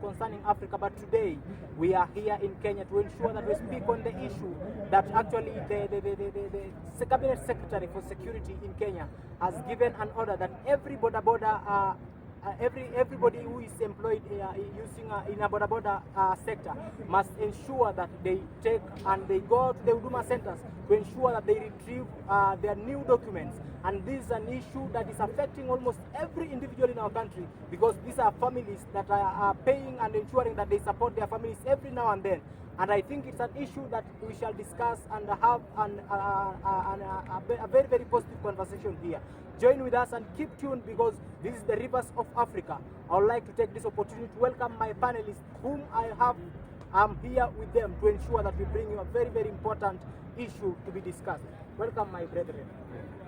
concerning Africa, but today we are here in Kenya to ensure that we speak on the issue that actually the Cabinet Secretary for Security in Kenya has given an order that every Boda Boda everybody who is employed using in a Boda Boda sector must ensure that they take and they go to the Huduma centers to ensure that they retrieve their new documents. And this is an issue that is affecting almost every individual in our country, because these are families that are paying and ensuring that they support their families every now and then. And I think it's an issue that we shall discuss and have a very, very positive conversation here. Join with us and keep tuned, because this is the Rivers of Africa. I would like to take this opportunity to welcome my panelists, whom I'm here with them to ensure that we bring you a very, very important issue to be discussed. Welcome, my brethren.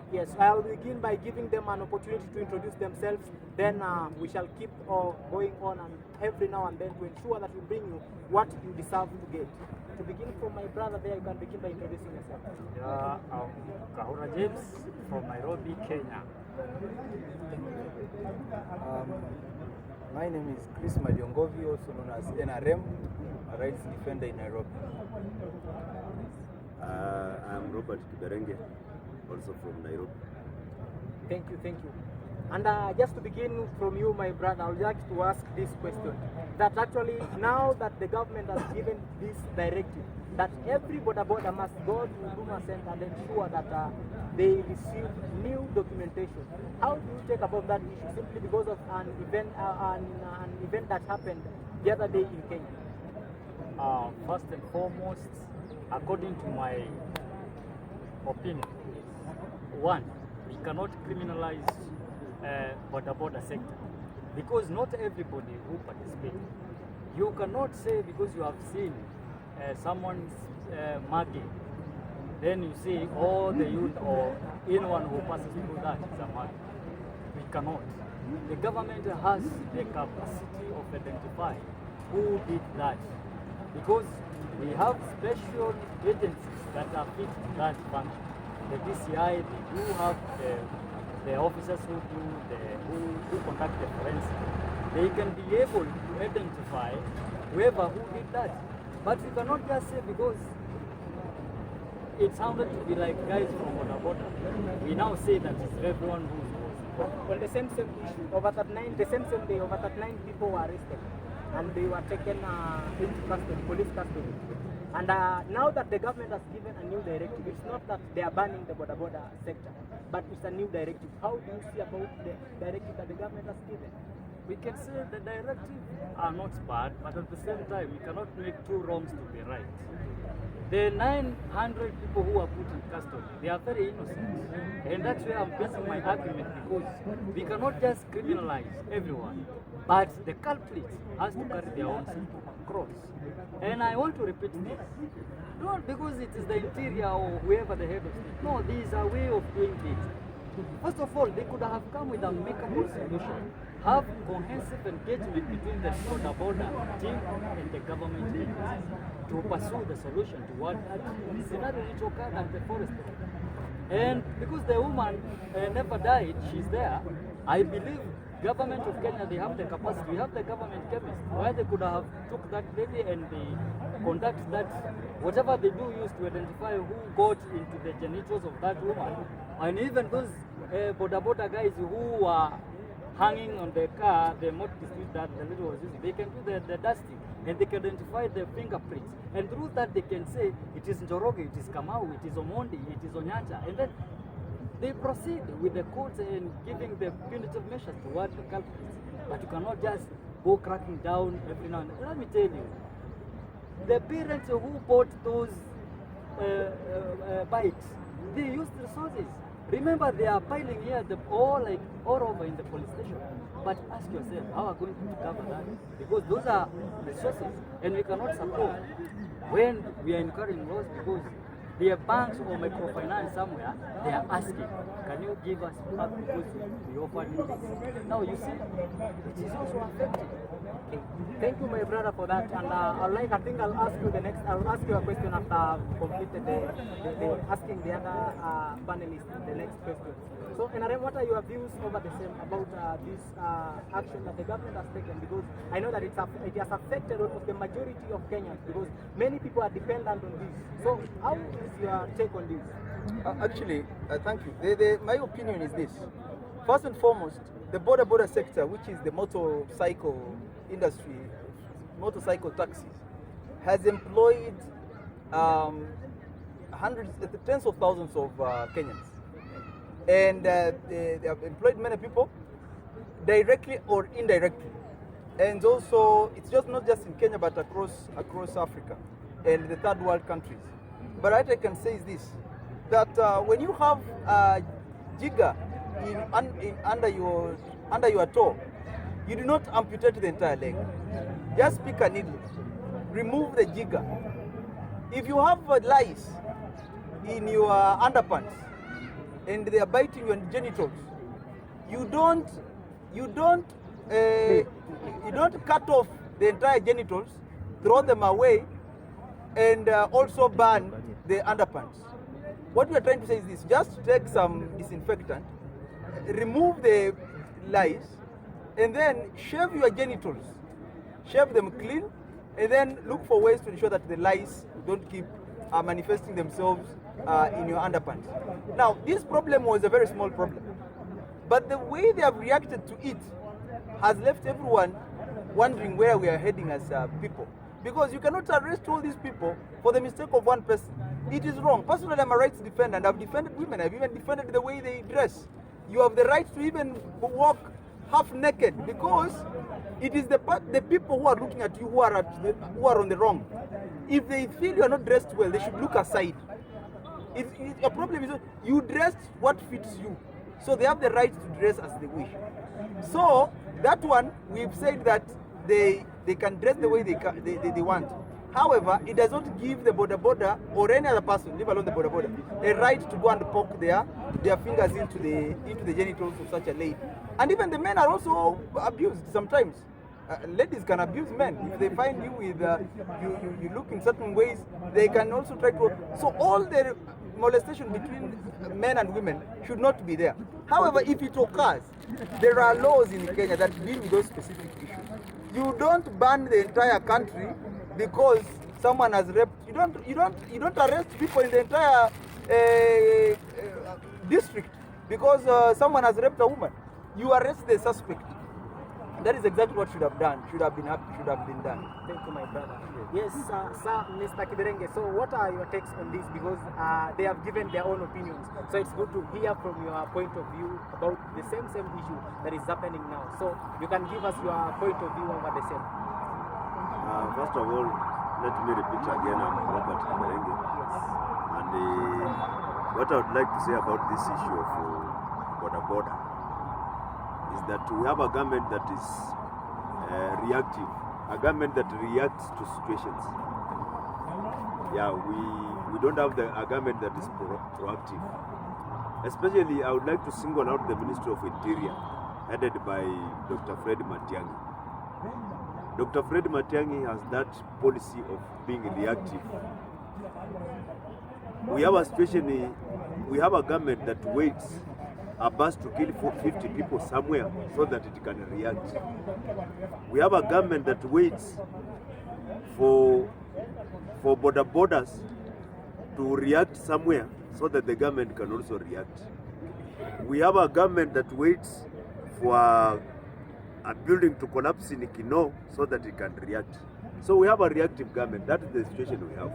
Yes, I'll begin by giving them an opportunity to introduce themselves. Then we shall keep going on and every now and then to ensure that we bring you what you deserve to get. To begin from my brother there, you can begin by introducing yourself. Yeah, I'm Kahura James from Nairobi, Kenya. My name is Chris Madiongovi, also known as NRM, a rights defender in Nairobi. I'm Robert Kiberenge, also from Nairobi. Thank you, thank you. And just to begin from you, my brother, I would like to ask this question. That actually, now that the government has given this directive, that every Boda Boda must go to Huduma Center and ensure that they receive new documentation. How do you take about that issue, simply because of an event that happened the other day in Kenya? First and foremost, according to my opinion, one, we cannot criminalize Boda Boda sector, because not everybody who participates. You cannot say because you have seen someone's mugging, then you say all the youth or anyone who passes through that is a mugger. We cannot. The government has the capacity of identifying who did that, because we have special agencies that are fit to that function. The DCI, they do have the officers who conduct the forensic. They can be able to identify whoever who did that. But we cannot just say because it sounded to be like guys from Boda Boda, we now say that it's everyone who's involved. Well, the same issue, the same day, over 39 people were arrested and they were taken into custody, police custody. And now that the government has given a new directive, it's not that they are banning the Boda Boda sector, but it's a new directive. How do you see about the directive that the government has given? We can say the directives are not bad, but at the same time, we cannot make two wrongs to be right. The 900 people who are put in custody, they are very innocent. And that's where I'm basing my argument, because we cannot just criminalize everyone, but the culprit has to carry their own cross. And I want to repeat this. Not because it is the interior or whoever the head of state. No, there is a way of doing this. First of all, they could have come with a makeable solution. Have cohesive engagement between the Boda Boda team and the government agencies to pursue the solution to what scenario which occurred at the forest. And because the woman never died, she's there, I believe government of Kenya, they have the capacity. We have the government chemist, where they could have took that lady and they conduct that, whatever they do use to identify who got into the genitals of that woman. And even those Boda Boda guys who are hanging on the car, the motor dispute that the lady was using, they can do the dusting and they can identify the fingerprints. And through that they can say it is Njoroge, it is Kamau, it is Omondi, it is Onyacha. And then they proceed with the courts and giving the punitive measures towards the culprits. But you cannot just go cracking down every now and then. Let me tell you, the parents who bought those bikes, they used resources. Remember, they are piling here all over in the police station. But ask yourself, how are we going to cover that? Because those are resources, and we cannot support when we are incurring loss, because there are banks or microfinance somewhere, they are asking, can you give us back because we offered you this? Now you see, it is also affecting. Okay. Thank you, my brother, for that. And I think I'll ask you I'll ask you a question after I've completed the asking the other panelists the next question. So, NRM, what are your views over the same about this action that the government has taken? Because I know that it has affected almost the majority of Kenyans because many people are dependent on this. So, how is your take on this? Actually, thank you. My opinion is this. First and foremost, the Boda Boda sector, which is the motorcycle industry, motorcycle taxis, has employed tens of thousands of Kenyans. And they have employed many people, directly or indirectly. And also, it's just not just in Kenya, but across Africa and the third world countries. But what I can say is this, that when you have a jigger under your toe, you do not amputate the entire leg. Just pick a needle, remove the jigger. If you have lice in your underpants and they are biting your genitals, you don't cut off the entire genitals, throw them away, and also burn the underpants. What we are trying to say is this: just take some disinfectant, remove the lice, and then shave your genitals, shave them clean, and then look for ways to ensure that the lice don't keep manifesting themselves in your underpants. Now, this problem was a very small problem, but the way they have reacted to it has left everyone wondering where we are heading as people. Because you cannot arrest all these people for the mistake of one person. It is wrong. Personally, I'm a rights defender, and I've defended women. I've even defended the way they dress. You have the right to even walk half naked, because it is the people who are looking at you who are on the wrong. If they feel you are not dressed well, they should look aside. A problem is you dressed what fits you, so they have the right to dress as they wish. So that one, we've said that they can dress the way they want. However, it does not give the Boda Boda or any other person, leave alone the Boda Boda, a right to go and poke their fingers into the genitals of such a lady. And even the men are also abused sometimes. Ladies can abuse men. If they find you with you look in certain ways, they can also try to. So all the molestation between men and women should not be there. However, if it occurs, there are laws in Kenya that deal with those specific issues. You don't ban the entire country because someone has raped. You don't arrest people in the entire district because someone has raped a woman. You arrest the suspect. That is exactly what should have been done. Thank you, my brother. Yes, sir, Mr. Kiberenge. So, what are your takes on this? Because they have given their own opinions. So, it's good to hear from your point of view about the same issue that is happening now. So, you can give us your point of view over the same. First of all, let me repeat again, I'm Robert Kiberenge. And what I would like to say about this issue of Boda Boda is that we have a government that is reactive, a government that reacts to situations. Yeah, we don't have a government that is proactive. Especially, I would like to single out the Ministry of Interior, headed by Dr. Fred Matiang'i. Dr. Fred Matiang'i has that policy of being reactive. We have a situation, we have a government that waits a bus to kill 50 people somewhere so that it can react. We have a government that waits for Boda Bodas to react somewhere so that the government can also react. We have a government that waits for a building to collapse in Kino so that it can react. So we have a reactive government. That is the situation we have.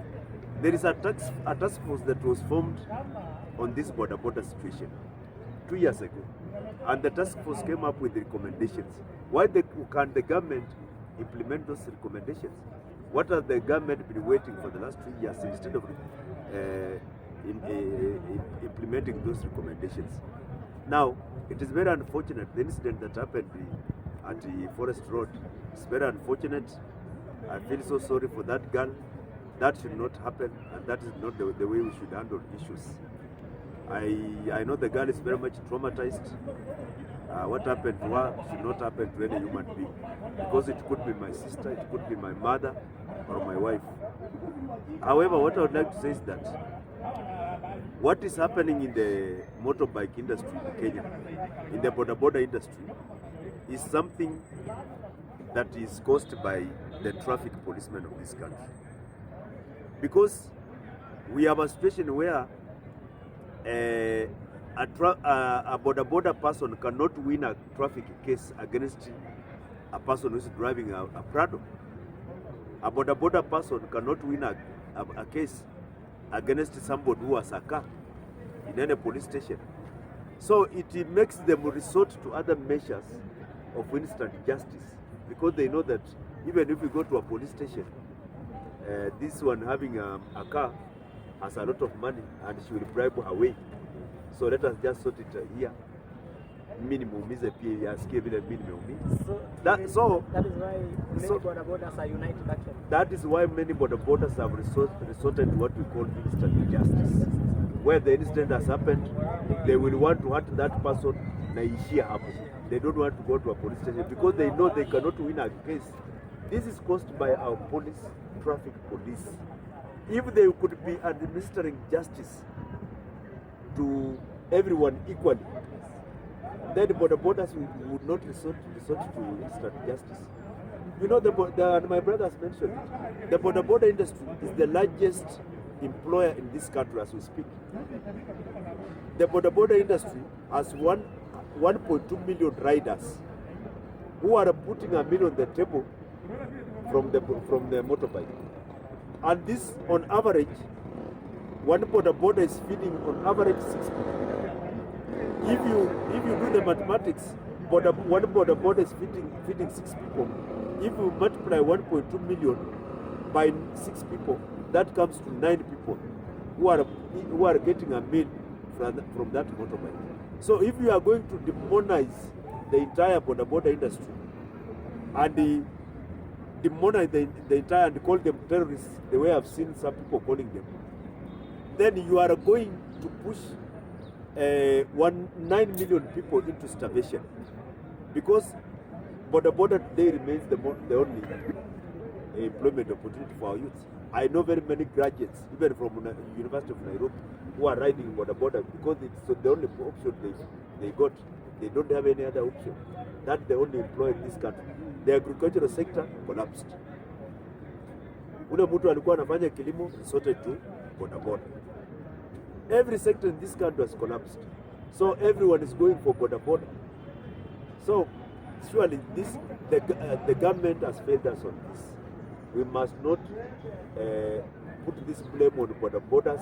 There is a task force that was formed on this Boda Boda situation 2 years ago, and the task force came up with recommendations. Why can the government implement those recommendations? What has the government been waiting for the last 2 years instead of implementing those recommendations? Now, it is very unfortunate, the incident that happened at the Forest Road. It's very unfortunate. I feel so sorry for that girl. That should not happen, and that is not the way we should handle issues. I know the girl is very much traumatized. What happened to her should not happen to any human being, because it could be my sister, it could be my mother, or my wife. However, what I would like to say is that what is happening in the motorbike industry in Kenya, in the Boda Boda industry, is something that is caused by the traffic policemen of this country. Because we have a situation where a Boda Boda person cannot win a traffic case against a person who is driving a Prado. A Boda Boda person cannot win a case against somebody who has a car in any police station. So it makes them resort to other measures of instant justice, because they know that even if we go to a police station, this one having a car has a lot of money and she will bribe her way. So let us just sort it here. Minimum is a minimum. That is why many Boda Bodas are united actually. That is why many Boda Bodas have resorted to what we call instant justice. Where the incident has happened, they will want to hurt that person naishia hapo. They don't want to go to a police station because they know they cannot win a case. This is caused by our police, traffic police. If they could be administering justice to everyone equally, then the Boda Bodas would not resort to instant justice. You know, and my brother has mentioned it, the Boda Boda industry is the largest employer in this country as we speak. The Boda Boda industry has 1.2 million riders who are putting a meal on the table from the motorbike. And this, on average, one Boda Boda is feeding on average 6 people. If you do the mathematics, one Boda Boda is feeding 6 people. If you multiply 1.2 million by 6 people, that comes to 9 people who are getting a meal from that motorbike. So if you are going to demonize the entire Boda Boda industry and demonize the entire and call them terrorists, the way I've seen some people calling them, then you are going to push 9 million people into starvation, because Boda Boda today remains the only employment opportunity for our youth. I know very many graduates, even from University of Nairobi, who are riding Boda Boda because it's the only option they got. They don't have any other option. That's the only employer in this country. The agricultural sector collapsed. Ule mtu alikuwa anafanya kilimo resorted to Boda Boda. Every sector in this country has collapsed. So everyone is going for Boda Boda. So surely the government has failed us on this. We must not put this blame on Boda Bodas